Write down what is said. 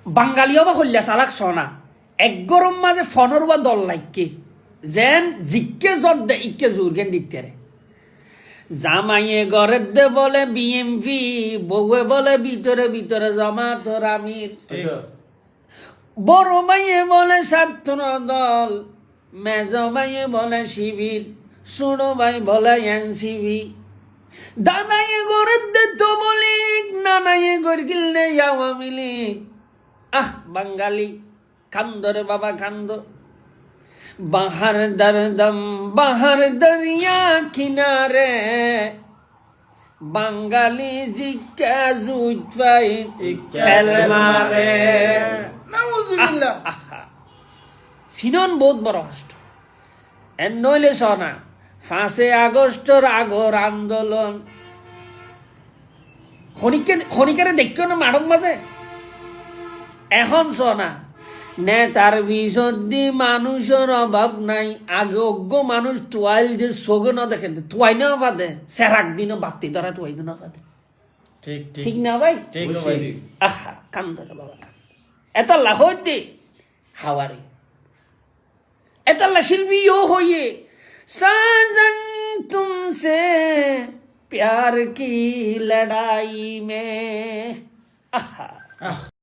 বাঙালিও বা হল্লা চালাক সনা এক গরম মাঝে ফনর বা দল লাইকে যেন জিকে জত দে ইকে জোরগেন দিতে রে জামাইয়ে ঘরের দে বলে বিএমপি বউয়ে বলে ভিতরে ভিতরে জামাতর আমির বড় ভাইয়ে বলে ছাত্র দল মেজ ভাইয়ে বলে শিবির ছোট ভাই বলে এনসিবি দাদাইয়ে ঘরের দে তো বলিক নানাইয়ে ঘর গিলনে আওয়ামী লীগ বাঙালি কান্দ রে বাবা কান্দ বাহার দরদম বাহার দরিয়া কিনারে বাঙালি জিকা জুট পাই মারে সিনন বহুত বড় হষ্ট এন নইলে সনা 5 আগস্টর আগর আন্দোলন খনিকারে দেখিও না মানব মাঝে এখন সনা নেতার বিশদি মানুষের অভাব নাই আগে অজ্ঞ মানুষ তোয়াইল যে সোগে না দেখেন তোয়াই না বাদে সেরাক দিনও বাতি ধরা তোয়াই না বাদে ঠিক না ভাই কান্দরে বাবা কান্দ এতলা হইতে হাওয়ারি এতলা শিল্পী হইয়ে साजन तुमसे प्यार की लड़ाई में